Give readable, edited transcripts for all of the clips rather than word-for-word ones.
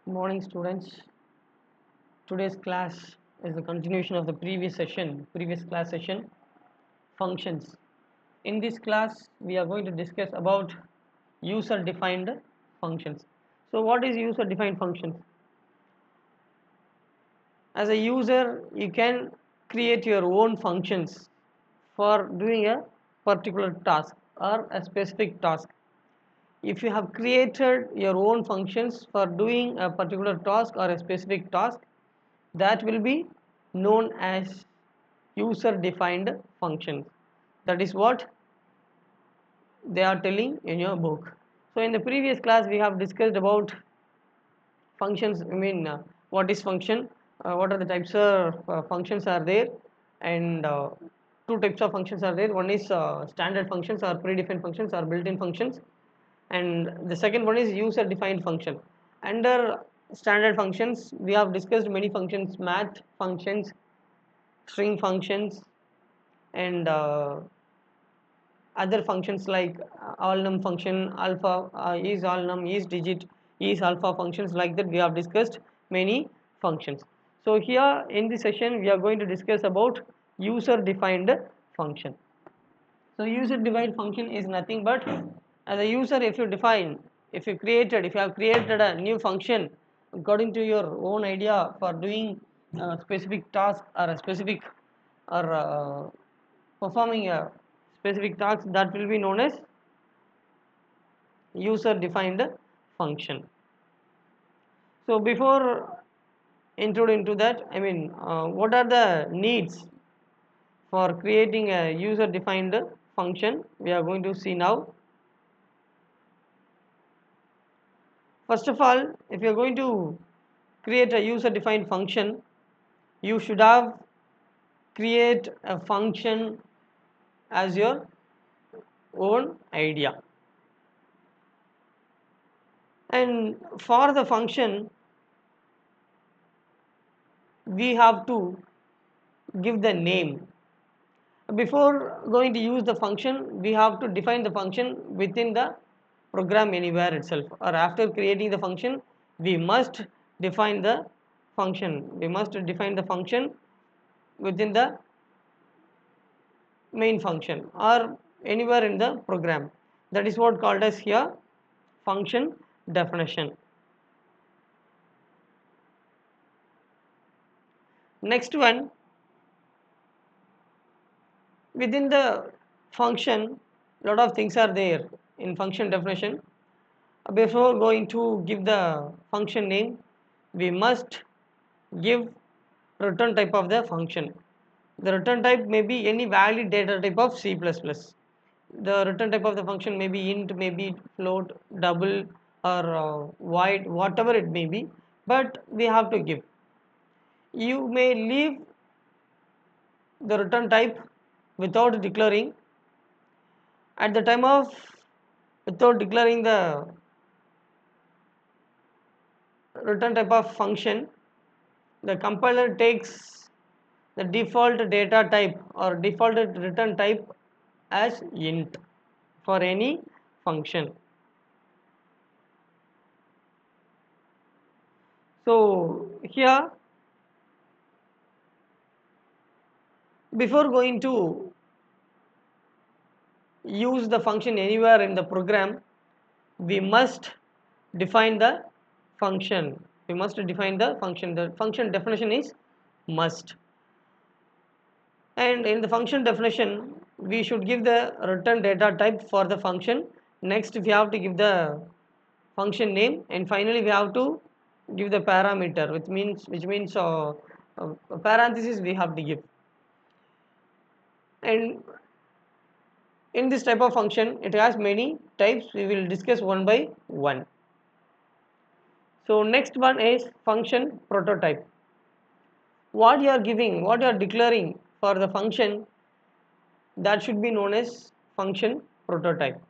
Morning students. Today's class is the continuation of the previous class session, functions. In this class we are going to discuss about user defined functions. So what is user defined functions? As a user you can create your own functions for doing a particular task or a specific task. If you have created your own functions for doing a particular task or a specific task, that will be known as user defined functions. That is what they are telling in your book. So in the previous class we have discussed about functions. What is function, what are the types of functions are there, and two types of functions are there. One is standard functions or predefined functions or built-in functions, and the second one is user defined function. Under standard functions we have discussed many functions: math functions, string functions, and other functions like all num function, alpha, is all num, is digit, is alpha functions. Like that we have discussed many functions. So here in this session we are going to discuss about user defined function. So user defined function is nothing but, as a user, if you have created a new function according to your own idea for doing a specific task or a specific or performing a specific task, that will be known as user defined function. So before intruding into that, what are the needs for creating a user defined function, we are going to see now. First of all, if you are going to create a user defined function, you should have create a function as your own idea. And for the function we have to give the name. Before going to use the function, we have to define the function within the program anywhere itself, or after creating the function we must define the function within the main function or anywhere in the program. That is what called as here function definition. Next one, within the function lot of things are there in function definition. Before going to give the function name, we must give return type of the function. The return type may be any valid data type of C++. The return type of the function may be int, may be float, double, or void, whatever it may be, but we have to give. You may leave the return type without declaring. At the time of without declaring the return type of function, the compiler takes the default data type or default return type as int for any function. So here, before going to use the function anywhere in the program, we must define the function. The function definition is must. And in the function definition we should give the return data type for the function. Next we have to give the function name, and finally we have to give the parameter, which means a parenthesis we have to give. And in this type of function it has many types, we will discuss one by one. So next one is function prototype. What you are declaring for the function, that should be known as function prototype.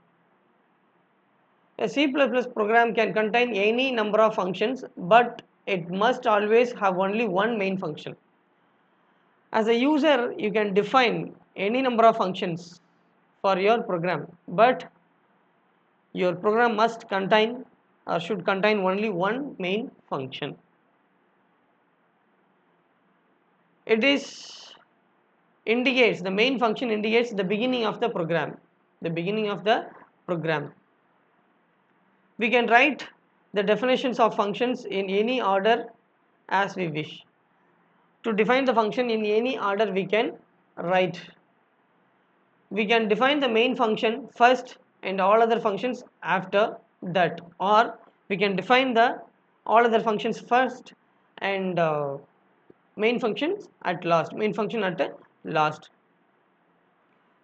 A C++ program can contain any number of functions, but it must always have only one main function. As a user, you can define any number of functions for your program, but your program must contain or should contain only one main function. It is indicates, the main function indicates the beginning of the program, the beginning of the program. We can write the definitions of functions in any order as we wish. To define the function in any order we can write. We can define the main function first and all other functions after that, or we can define the all other functions first and main functions at last, main function at last.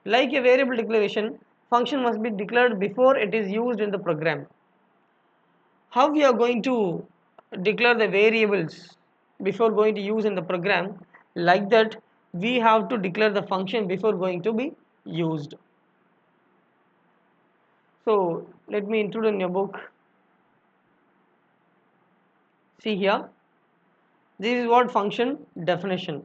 Like a variable declaration, function must be declared before it is used in the program. How we are going to declare the variables before going to use in the program? Like that, we have to declare the function before going to be used. So let me include in your book. See here, this is what function definition.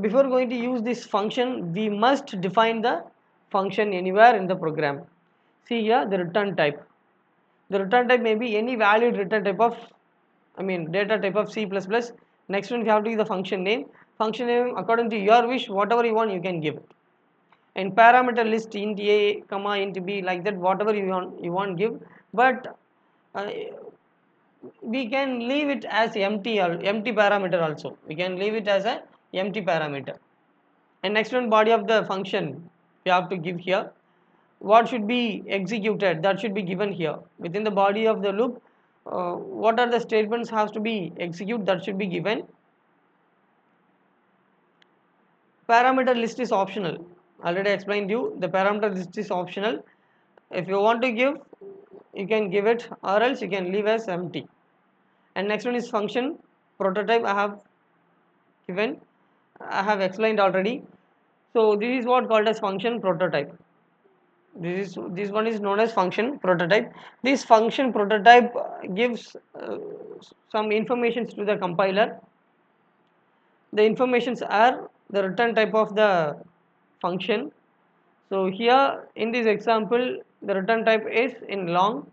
Before going to use this function, we must define the function anywhere in the program. See here, the return type. The return type may be any valid return type of, data type of C++. Next one, we have to give the function name. Function name according to your wish, whatever you want, you can give it. And parameter list int a, comma int b, like that, whatever you want give. But we can leave it as empty parameter also. We can leave it as a empty parameter. And next one, body of the function we have to give here. What should be executed, that should be given here. Within the body of the loop, what are the statements has to be executed, that should be given. Parameter list is optional. Already explained you, the parameter list is optional. If you want to give, you can give it, or else you can leave as empty. And next one is function prototype. I have explained already. So this is what called as function prototype. This one is known as function prototype. This function prototype gives some informations to the compiler. The informations are the return type of the function. So here in this example, the return type is in long,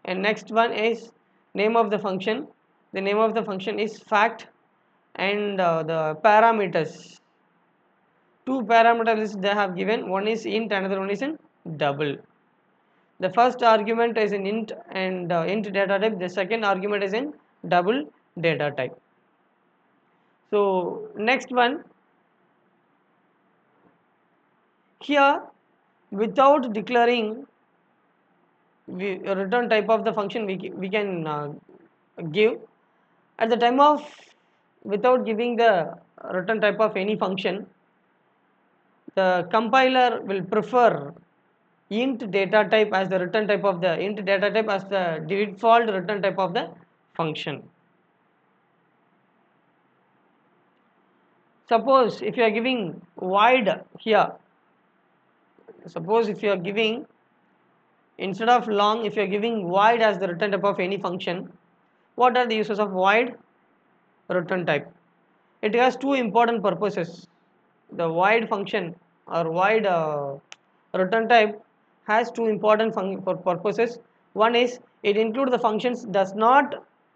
and next one is name of the function. The name of the function is fact, and the parameters. Two parameters they have given. One is int, another one is in double. The first argument is in int and int data type. The second argument is in double data type. So next one, here without declaring return type of the function, we can give at the time of, without giving the return type of any function, the compiler will prefer int data type as the return type of the int data type as the default return type of the function. Suppose if you are giving void here, suppose if you are giving, instead of long, if you are giving void as the return type of any function, what are the uses of void return type? It has two important purposes. The void function or void return type has two important purposes. One is it includes the functions does not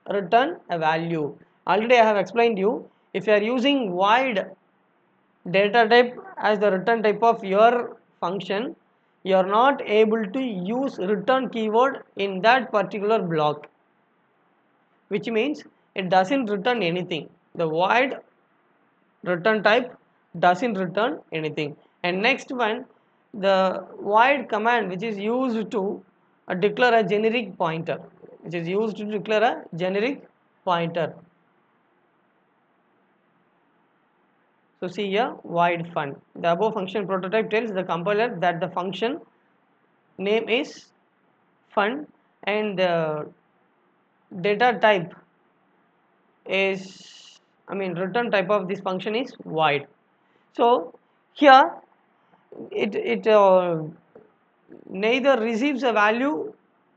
return a value. Already I have explained you, if you are using void data type as the return type of your function, you are not able to use return keyword in that particular block, which means it doesn't return anything. The void return type doesn't return anything. And next one, the void command, which is used to declare a generic pointer, which is used to declare a generic pointer. So see here, void fun. The above function prototype tells the compiler that the function name is fun and the data type is, return type of this function is void. So here it neither receives a value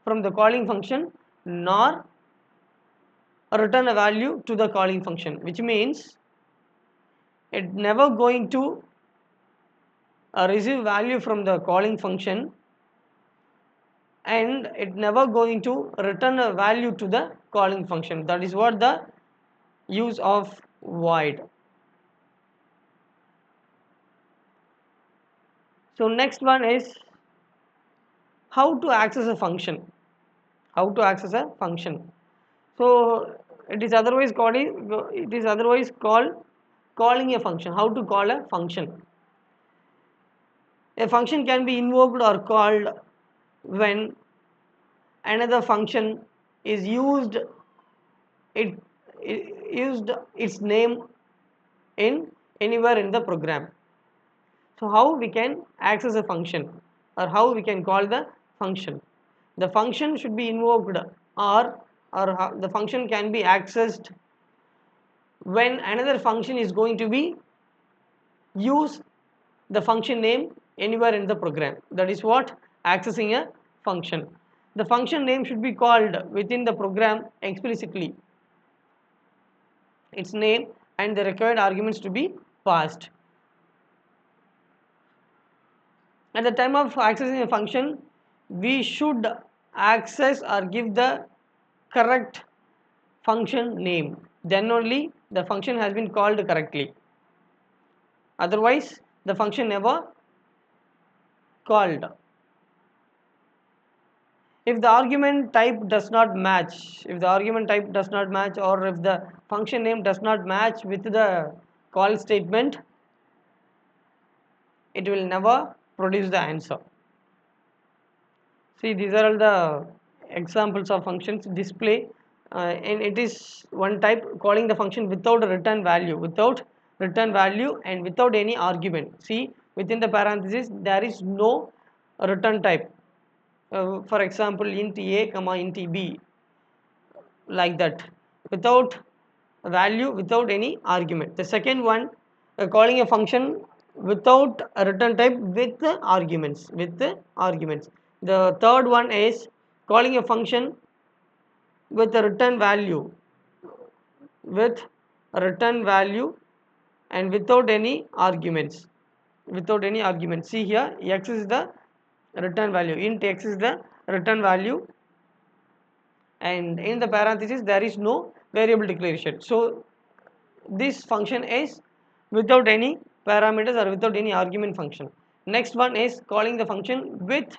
from the calling function nor return a value to the calling function, which means it never going to receive value from the calling function and it never going to return a value to the calling function. That is what the use of void. So next one is how to access a function. How to access a function. So it is otherwise called calling a function. How to call a function? A function can be invoked or called when another function is it, used its name in anywhere in the program. So how we can access a function or how we can call the function? The function should be invoked or the function can be accessed when another function is going to be use the function name anywhere in the program. That is what accessing a function. The function name should be called within the program explicitly, its name and the required arguments to be passed. At the time of accessing a function, we should access or give the correct function name. Then only the function has been called correctly. Otherwise, the function never called. If the argument type does not match, or if the function name does not match with the call statement, it will never produce the answer. See, these are all the examples of functions display, and it is one type calling the function without a return value, and without any argument. See, within the parenthesis there is no return type. For example, int a comma int b, like that, without value, without any argument. The second one, calling a function without a return type with arguments. The third one is calling a function with a return value, with a return value and without any arguments. See here, x is the return value, int x is the return value, and in the parenthesis there is no variable declaration. So this function is without any parameters or without any argument function. Next one is calling the function with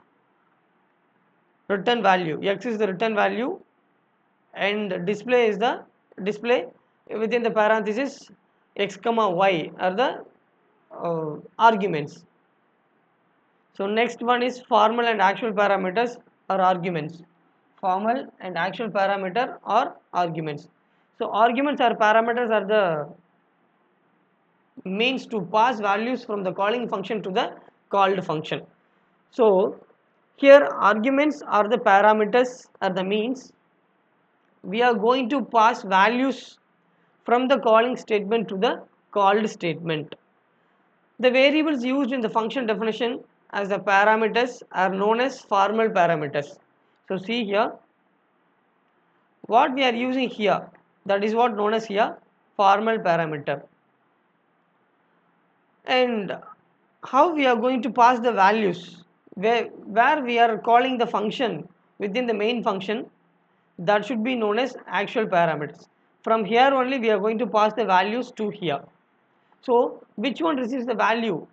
return value. X is the return value and display is the display within the parenthesis x comma y are the arguments. So next one is formal and actual parameters or arguments. Formal and actual parameter or arguments. So arguments or parameters are the means to pass values from the calling function to the called function. So here arguments are the parameters are the means we are going to pass values from the calling statement to the called statement. The variables used in the function definition as the parameters are known as formal parameters. So see here, what we are using here, that is what known as here formal parameter. And how we are going to pass the values, where we are calling the function within the main function, that should be known as actual parameters. From here only we are going to pass the values to here. So which one receives the value,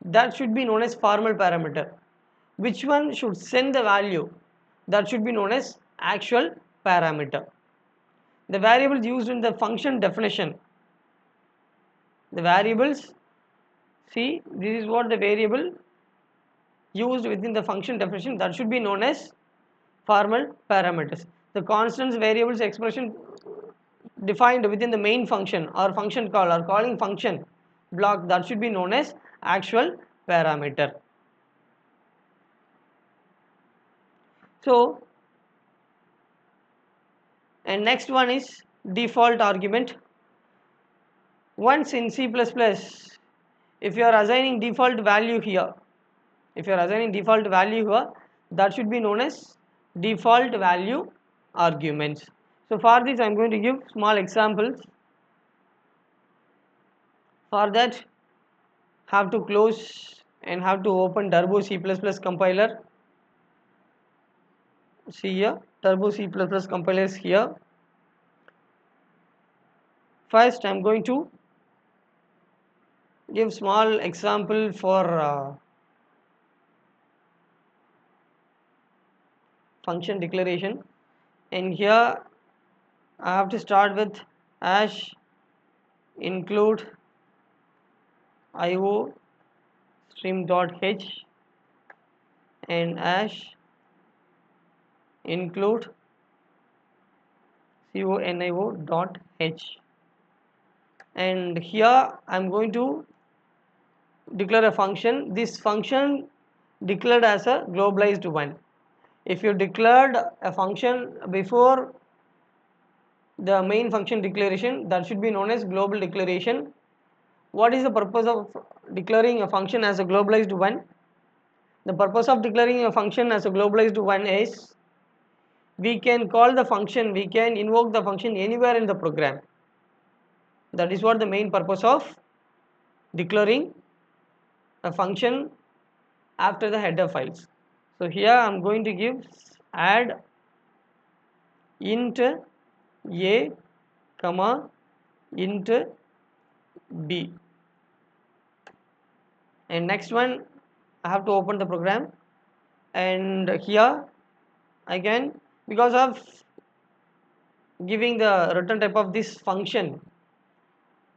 that should be known as formal parameter. Which one should send the value, that should be known as actual parameter. The variables used in the function definition, the variables, see, this is what the variable used within the function definition, that should be known as formal parameters. The constants, variables, expression defined within the main function or function call or calling function block, that should be known as actual parameter. So, and next one is default argument. Once in C++, if you are assigning default value here, that should be known as default value arguments. So for this I am going to give small examples. For that, have to close and have to open Turbo C++ compiler. see here, turbo C++ compilers here. First I'm going to give small example for function declaration, and here I have to start with hash include io stream.h and hash include conio.h, and here I'm going to declare a function. This function declared as a globalized one. If you declared a function before the main function declaration, that should be known as global declaration. What is the purpose of declaring a function as a globalized one? The purpose of declaring a function as a globalized one is we can call the function, we can invoke the function anywhere in the program. That is what the main purpose of declaring a function after the header files. So here I am going to give add int a comma int b, and next one I have to open the program, and here again, because of giving the return type of this function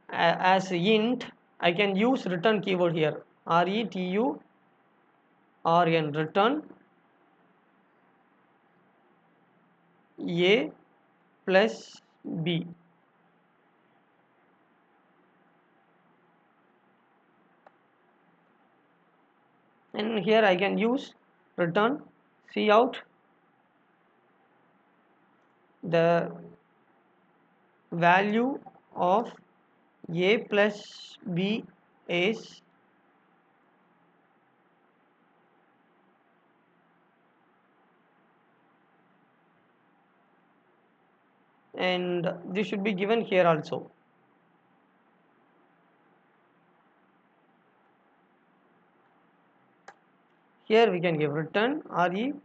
as int, I can use return keyword here, return, return a plus b, and here I can use return cout the value of a plus b is and this should be given here also. Here we can give return return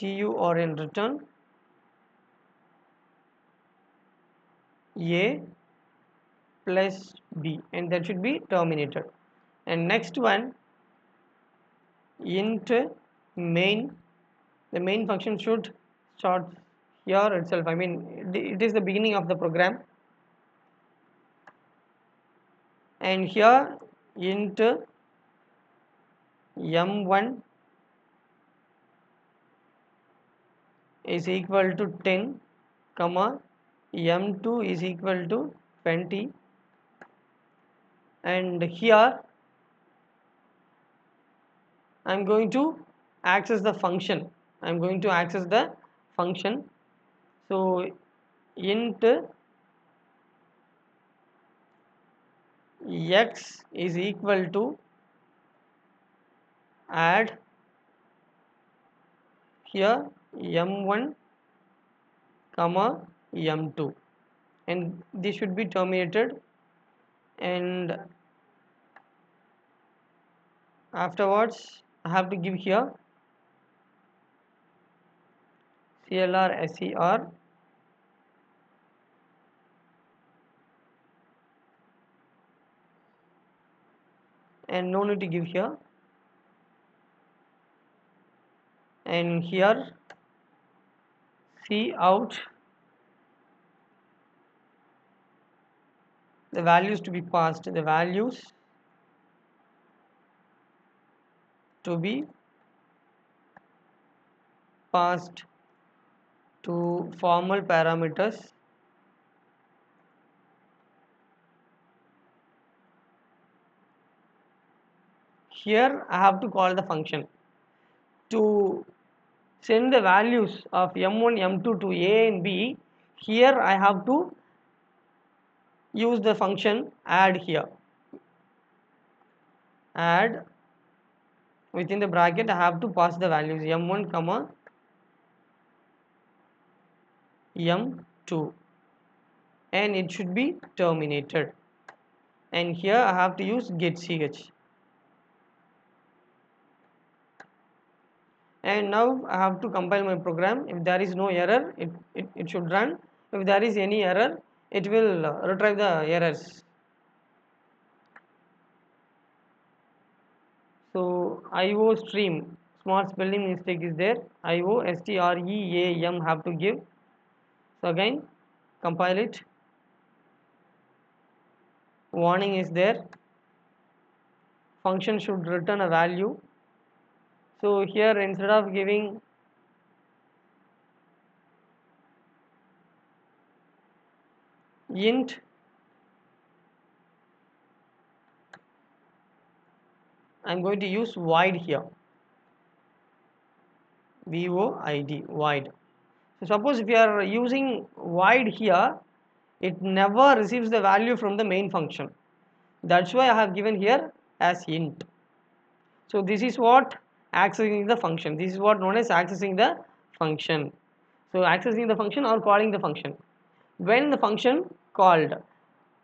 return a plus b, and that should be terminated. And next one int main, the main function should start here itself. I mean it is the beginning of the program, and here int m1 is equal to 10 comma m2 is equal to 20, and here I'm going to access the function. So int x is equal to add here m1 comma m2, and this should be terminated, and afterwards I have to give here clr ser, and no need to give here, and here cout the values to be passed, to formal parameters. Here I have to call the function to send the values of m1 m2 to a and b. Here I have to use the function add here, add within the bracket I have to pass the values m1 comma m2, and it should be terminated, and here I have to use get ch, and now I have to compile my program. If there is no error, it should run. If there is any error, it will retrieve the errors. So IO stream, small spelling mistake is there. IO stream have to give. So again compile it. Warning is there. Function should return a value. So here instead of giving int, I am going to use void here. void, void. So suppose if you are using void here, it never receives the value from the main function. That's why I have given here as int. So this is what accessing the function. This is what known as accessing the function. So accessing the function or calling the function. When the function called,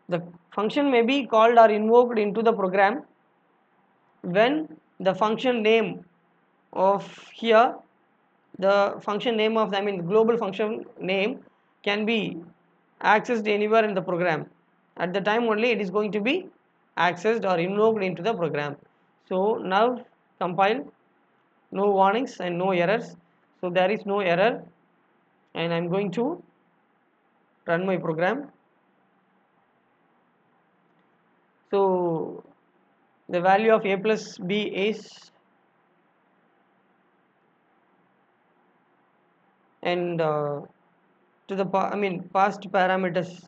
the function may be called or invoked into the program when the function name of here, the function name of, I mean global function name can be accessed anywhere in the program. At the time only it is going to be accessed or invoked into the program. So now compile, no warnings and no errors. So there is no error, and I am going to run my program. So the value of a plus b is, and to the past parameters,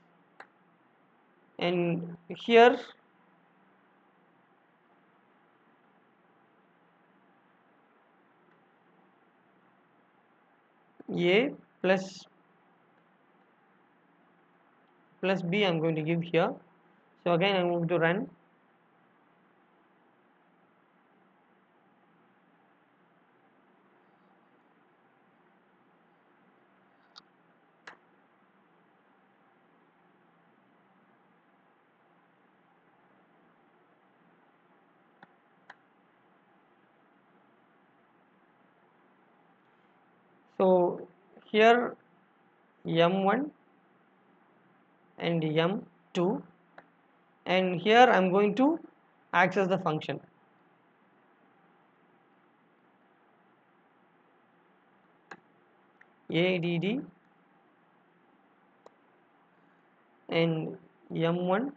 and here a plus b I am going to give here. So again I am going to run. So here m1 and m2, and here I am going to access the function. add and m1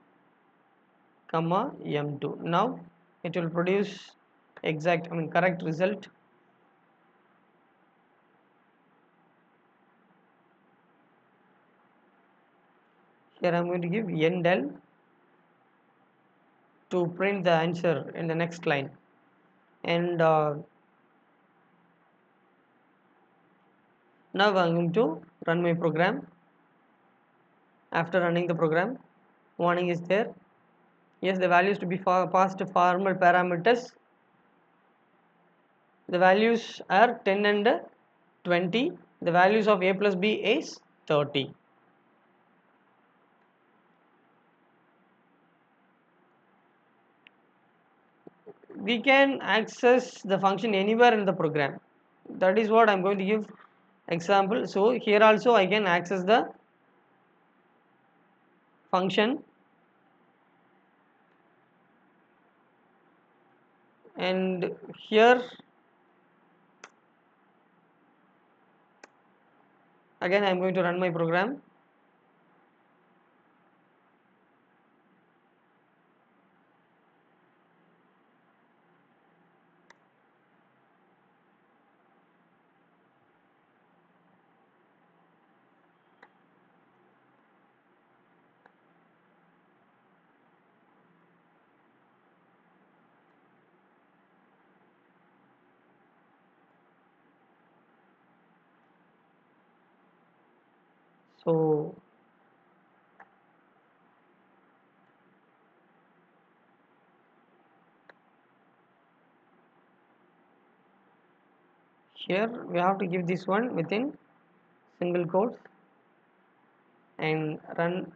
comma m2. Now it will produce exact, correct result. Here I am going to give ndel to print the answer in the next line, and now I am going to run my program. After running the program, warning is there. Yes, the values to be passed to formal parameters. The values are 10 and 20. The values of a plus b is 30. We can access the function anywhere in the program. That is what I am going to give example. So here also I can access the function, and here again I am going to run my program. So here we have to give this one within single quotes and run.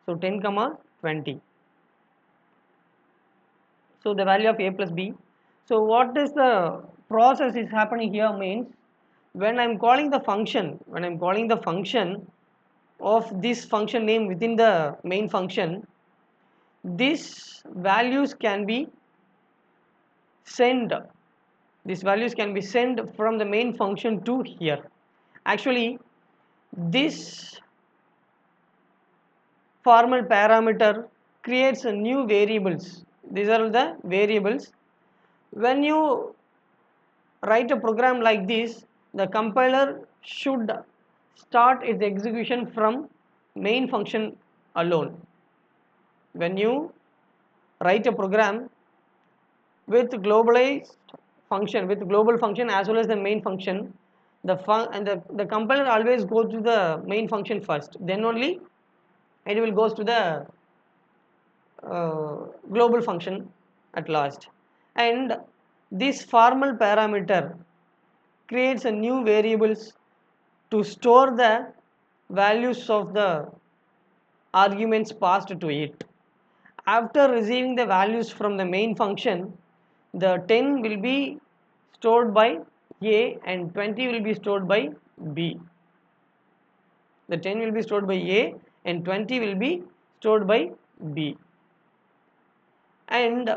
So 10 comma 20. So the value of a plus b. So what is the process is happening here means when I'm calling the function, of this function name within the main function, these values can be sent from the main function to here. Actually, this formal parameter creates a new variables. These are the variables. When you write a program like this, the compiler should start its execution from main function alone. When you write a program with globalized function, with global function as well as the main function, the compiler always goes to the main function first, then only it will goes to the global function at last. And this formal parameter creates a new variables to store the values of the arguments passed to it. After receiving the values from the main function, the 10 will be stored by A and 20 will be stored by B. The 10 will be stored by A and 20 will be stored by B. And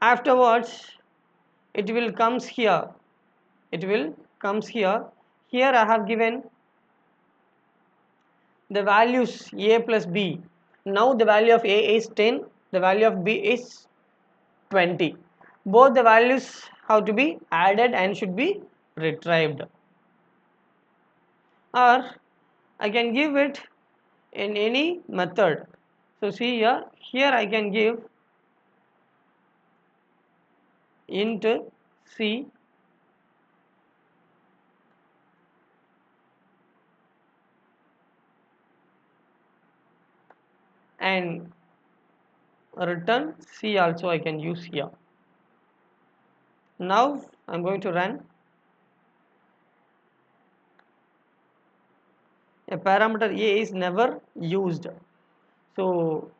afterwards it will comes here. Here I have given the values A plus B. Now the value of A is 10, the value of B is 20. Both the values have to be added and should be retrieved. Or I can give it in any method. So see here I can give int C and return C also I can use here. Now I am going to run. A parameter A is never used. So,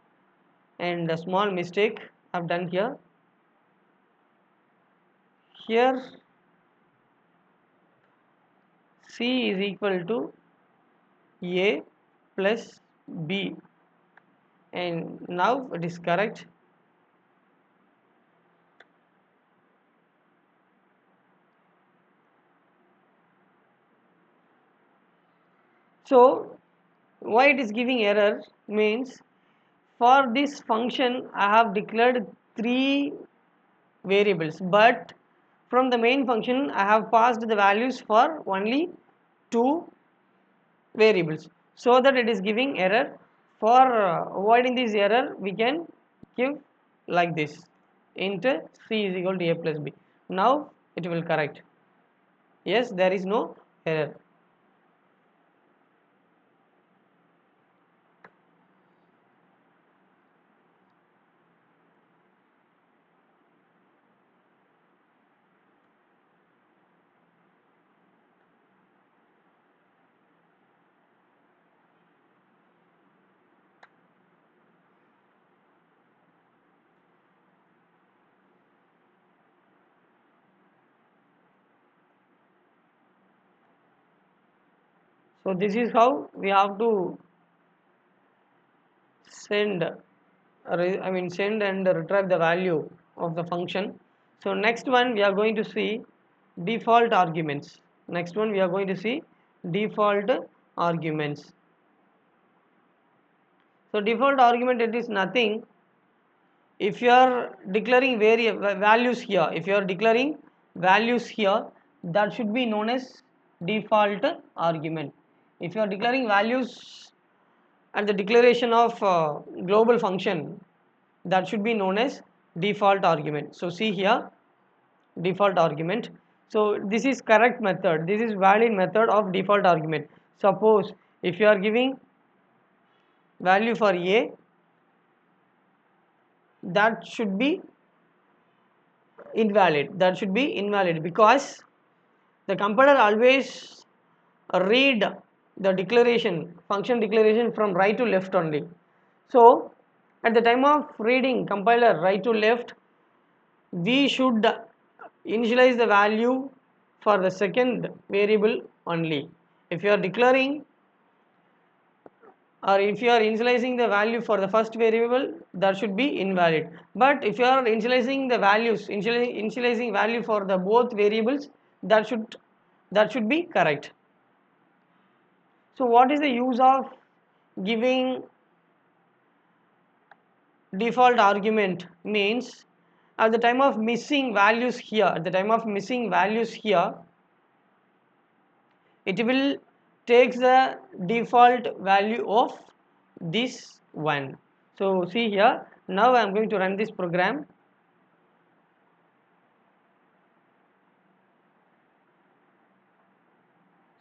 and a small mistake I have done here. Here C is equal to A plus B, and now it is correct. So why it is giving error means for this function I have declared 3 variables, but from the main function I have passed the values for only 2 variables, so that it is giving error. For avoiding this error, we can give like this, int C is equal to A plus B. Now it will correct. Yes, there is no error. So this is how we have to send and retrieve the value of the function. So next one we are going to see default arguments. So default argument, it is nothing. If you are declaring values here, that should be known as default argument. If you are declaring values at the declaration of global function, that should be known as default argument. So see here, default argument. So this is correct method, this is valid method of default argument. Suppose if you are giving value for A, that should be invalid, because the compiler always read the function declaration from right to left only. So At the time of reading compiler right to left, we should initialize the value for the second variable only. If you are declaring or if you are initializing the value for the first variable, that should be invalid. But if you are initializing the values, initializing value for the both variables, that should be correct. So what is the use of giving default argument? Means at the time of missing values here, it will takes the default value of this one. So see here, now I am going to run this program.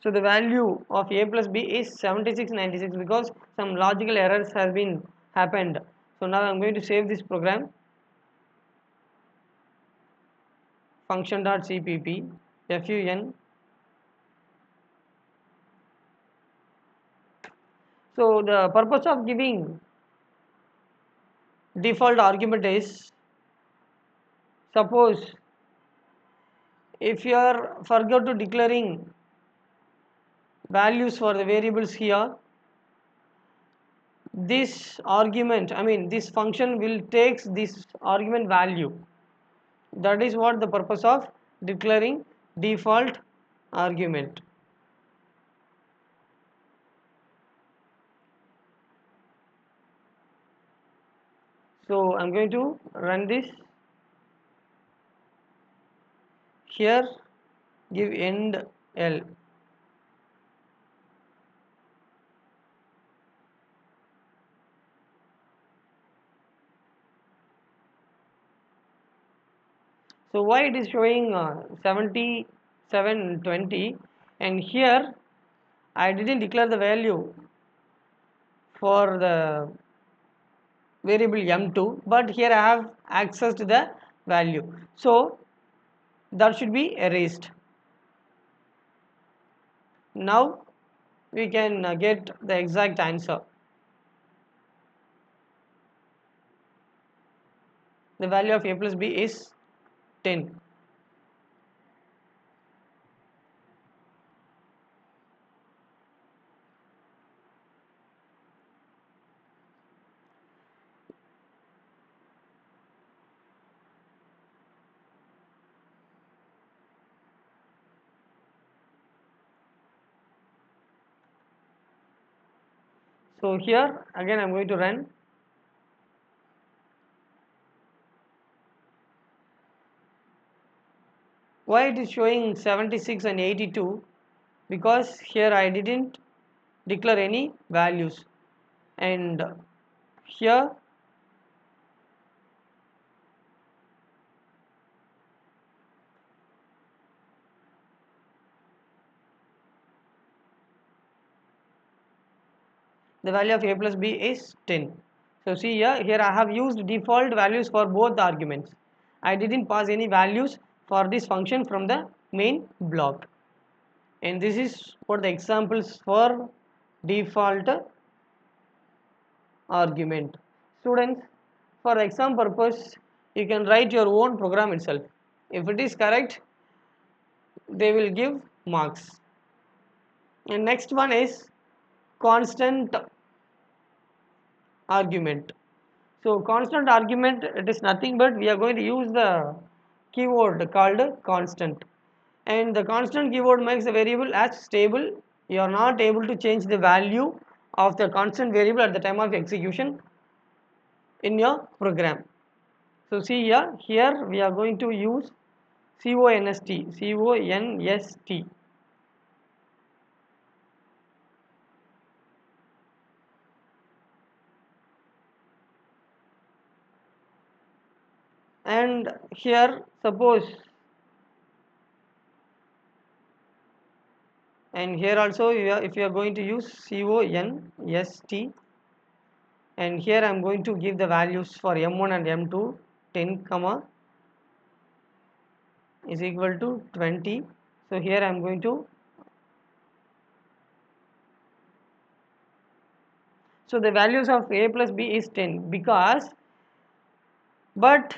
So the value of a plus b is 7696 because some logical errors has been happened. So now I am going to save this program. Function.cpp fun. So the purpose of giving default argument is, suppose if you are forgot to declaring values for the variables here, this argument, this function will takes this argument value. That is what the purpose of declaring default argument. So I'm going to run this. Here give end L. So why it is showing 7720, and here I didn't declare the value for the variable m2, but here I have accessed the value, so that should be erased. Now we can get the exact answer. The value of a plus b is 10. So here again I am going to run. Why it is showing 76 and 82? Because here I didn't declare any values, and here the value of a plus b is 10. So see here I have used default values for both the arguments. I didn't pass any values for this function from the main block, and this is for the examples for default argument. Students, for exam purpose you can write your own program itself. If it is correct, they will give marks. And next one is constant argument. So constant argument, it is nothing but we are going to use the keyword called constant, and the constant keyword makes the variable as stable. You are not able to change the value of the constant variable at the time of execution in your program. So see here we are going to use const. And here suppose, and here also if you are going to use const, and here I am going to give the values for m1 and m2, 10 comma is equal to 20. So here I am going to, So the values of a plus b is 10 because, but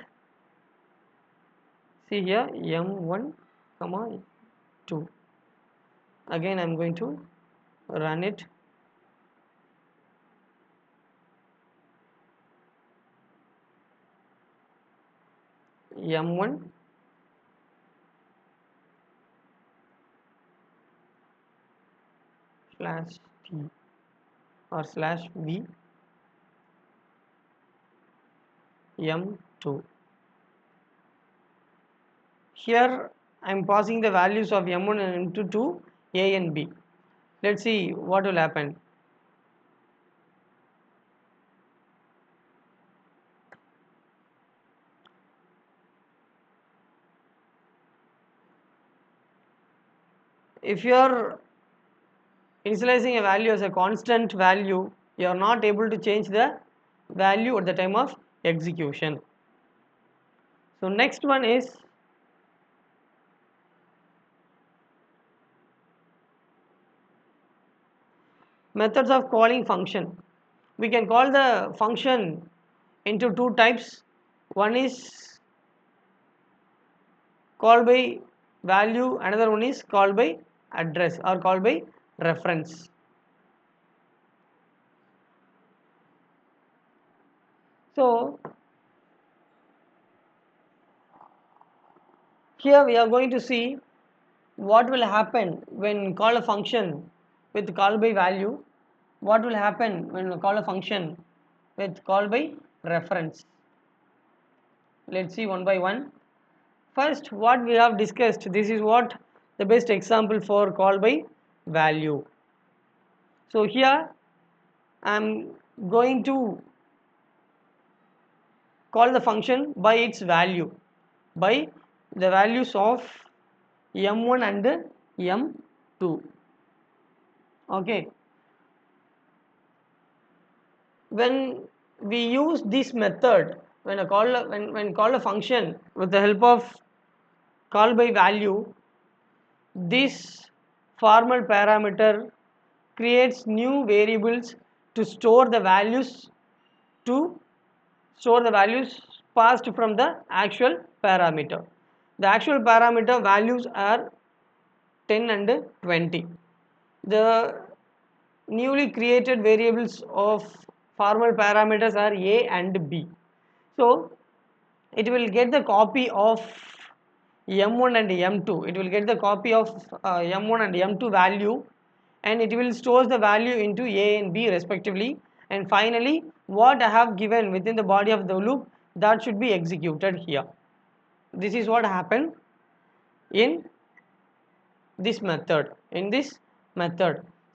see here m1 comma 2. Again I am going to run it. M1 slash T or slash V M2. Here I am passing the values of M1 and M2 to A and B. Let's see what will happen. If you are initializing a value as a constant value, you are not able to change the value at the time of execution. So next one is methods of calling function. We can call the function into two types. One is called by value, another one is called by address or called by reference. So here we are going to see what will happen when call a function with call by value, what will happen when call a function with call by reference. Let's see one by one. First, what we have discussed, this is what the best example for call by value. So here I am going to call the function by its value, by the values of m1 and m2. Okay, when we use this method, when call a function with the help of call by value, this formal parameter creates new variables to store the values passed from the actual parameter. The actual parameter values are 10 and 20. The newly created variables of formal parameters are a and b. So it will get the copy of m1 and m2. It will get the copy of m1 and m2 value, and it will store the value into a and b respectively, and finally what I have given within the body of the loop, that should be executed here. This is what happened in this method.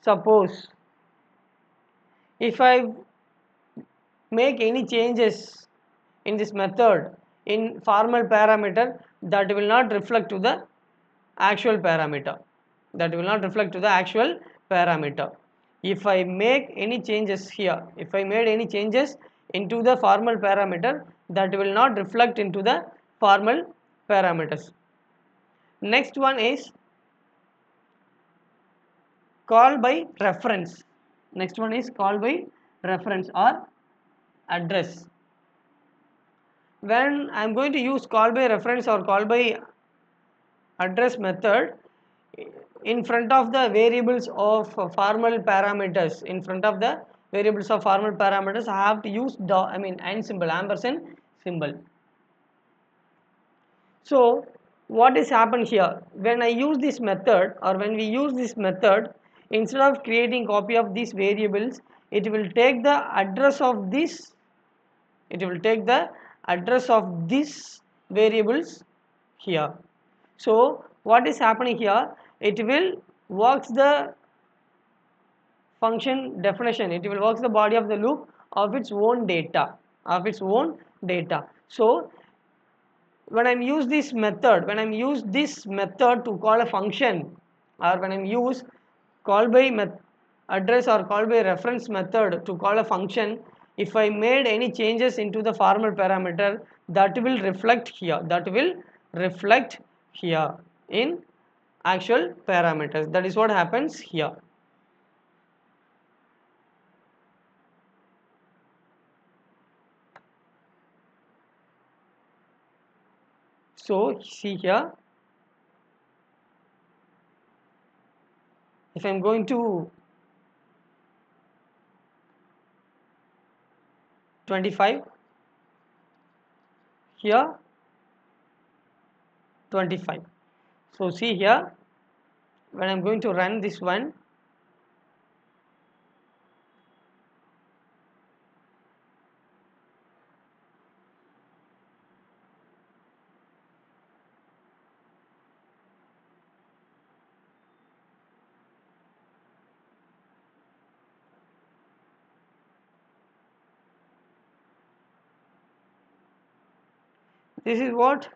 Suppose if I make any changes in this method in formal parameter, that will not reflect to the actual parameter. If I make any changes here, if I made any changes into the formal parameter, that will not reflect into the formal parameters. Next one is call by reference. Next one is call by reference or address. When I am going to use call by reference or call by address method, in front of the variables of formal parameters, I have to use and symbol, ampersand symbol. So what is happened here, when I use this method, or when we use this method, instead of creating copy of these variables, it will take the address of this, variables here. So what is happening here, it will works the function definition, it will works the body of the loop of its own data, So when I use this method, to call a function, or when I use call by address or call by reference method to call a function, if I made any changes into the formal parameter, that will reflect here in actual parameters. That is what happens here. So see here, if I am going to 25, here 25. So see here, when I am going to run this one, this is what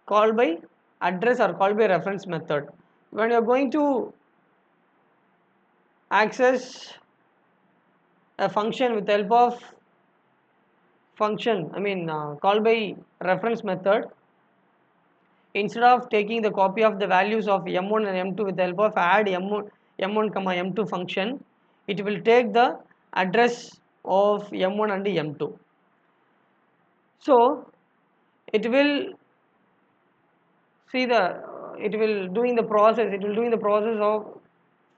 called by address or called by reference method. When you are going to access a function with the help of function, called by reference method, instead of taking the copy of the values of m1 and m2 with the help of add m1 comma m2 function, it will take the address of m1 and m2. So it will see the it will doing the process of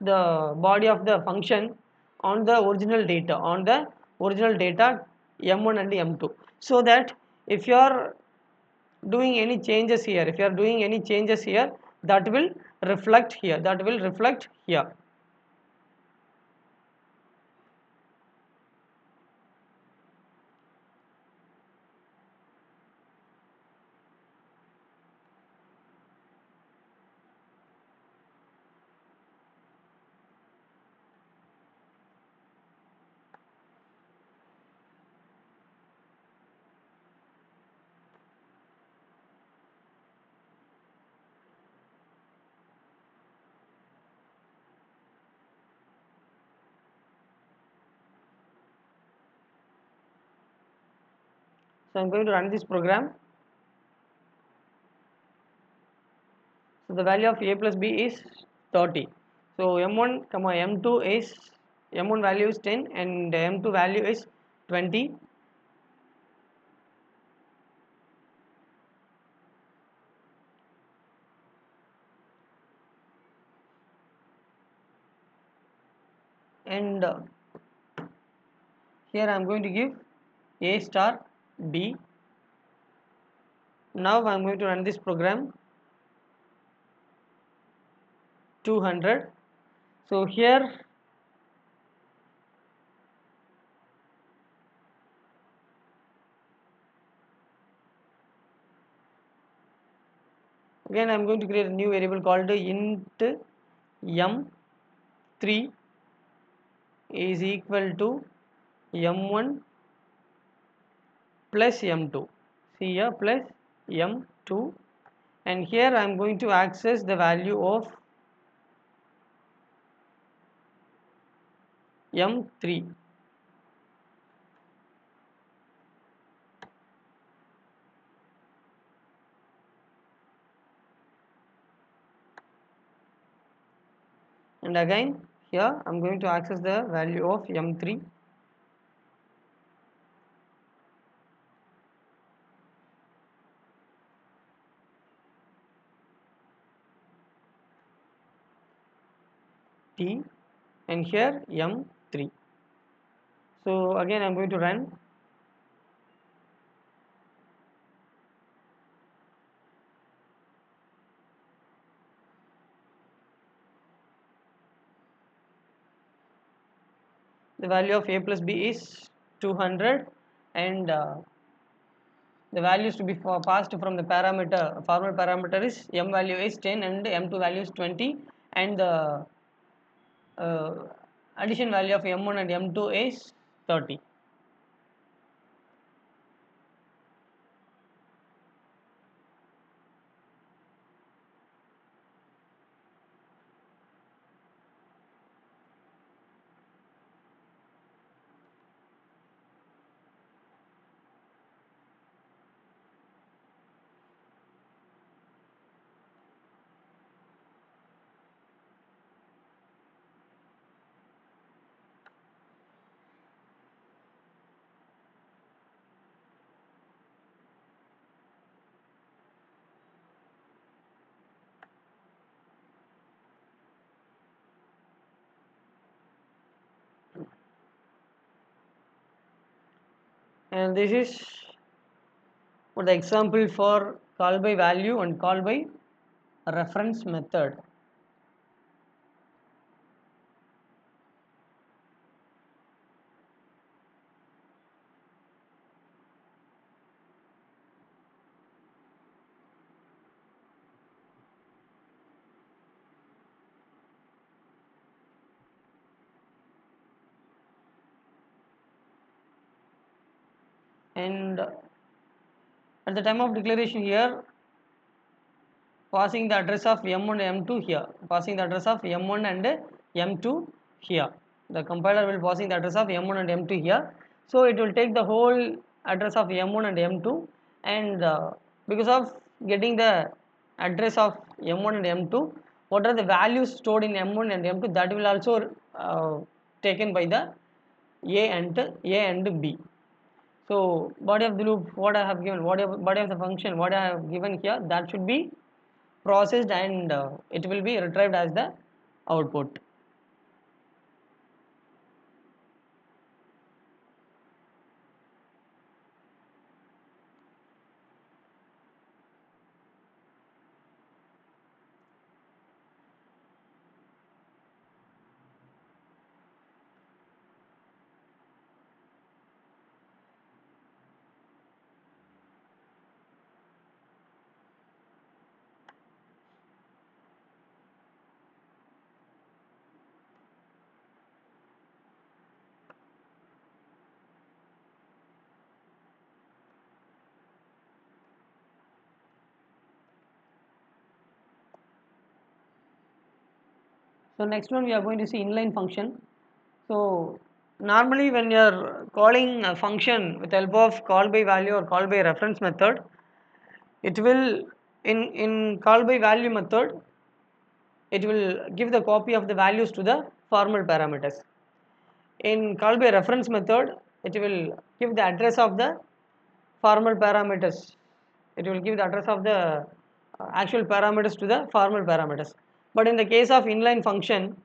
the body of the function on the original data m1 and m2, so that if you are doing any changes here, that will reflect here. So I'm going to run this program. So the value of a plus b is 30. So m1 comma m2 is, m1 value is 10 and m2 value is 20. And here I am going to give a star b. Now I am going to run this program. 200. So here again I am going to create a new variable called int m3 is equal to m1 plus m2. See here, plus m2, and here I am going to access the value of m3. And again here I am going to access the value of m3. T, and here m3. So again I am going to run. The value of a plus b is 200, and the values to be passed from the formal parameter is m value is 10 and m2 value is 20, and the uh, addition value of m1 and m2 is 30. and this is for the example for call by value and call by reference method. And at the time of declaration here, passing the address of M1 and M2 here, passing the address of M1 and M2 here. The compiler will passing the address of M1 and M2 here. So it will take the whole address of M1 and M2, and because of getting the address of M1 and M2, what are the values stored in M1 and M2, that will also taken by the A and B. So body of the loop, what I have given, body of the function, what I have given here, that should be processed, and it will be retrieved as the output. So next one we are going to see inline function. So normally when you are calling a function with help of call by value or call by reference method, it will in call by value method, it will give the copy of the values to the formal parameters. In call by reference method, it will give the address of the formal parameters. It will give the address of the actual parameters to the formal parameters. But in the case of inline function,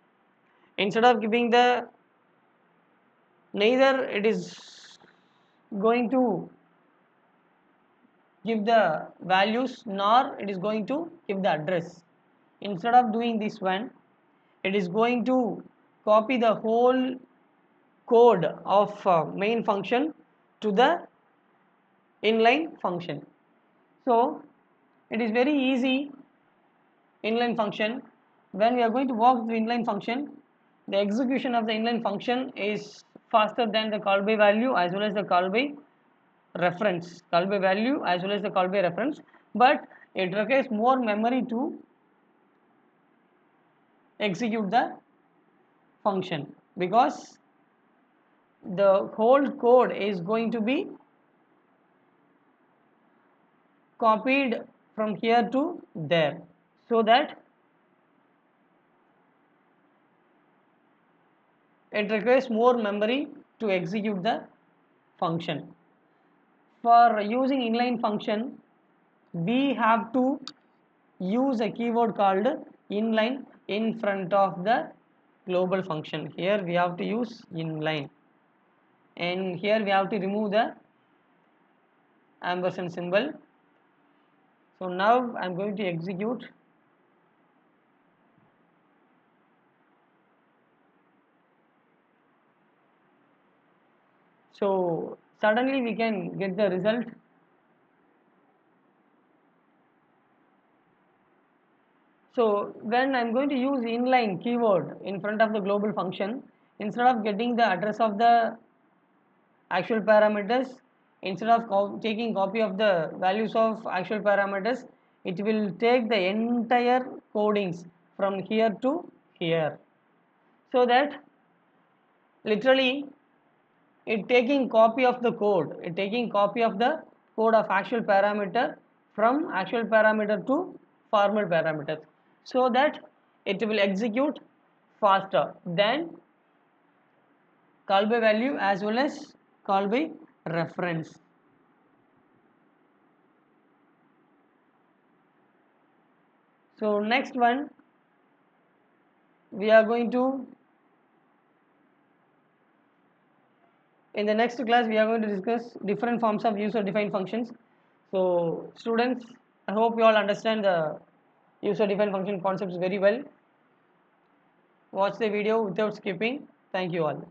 instead of giving the, neither it is going to give the values nor it is going to give the address. Instead of doing this one, it is going to copy the whole code of main function to the inline function. So it is very easy. Inline function, when we are going to walk the inline function, the execution of the inline function is faster than the call by value as well as the call by reference, call by value as well as the call by reference, but it requires more memory to execute the function, because the whole code is going to be copied from here to there, so that it requires more memory to execute the function. For using inline function, we have to use a keyword called inline in front of the global function. Here we have to use inline, and here we have to remove the ampersand symbol. So now I am going to execute. So suddenly we can get the result. So when I am going to use inline keyword in front of the global function, instead of getting the address of the actual parameters, instead of taking copy of the values of actual parameters, it will take the entire codings from here to here, so that literally it taking copy of the code, it taking copy of the code of actual parameter from actual parameter to formal parameters, so that it will execute faster than call by value as well as call by reference. So next one, we are going to In the next class, we are going to discuss different forms of user-defined functions. So, students, I hope you all understand the user-defined function concepts very well. Watch the video without skipping. Thank you all.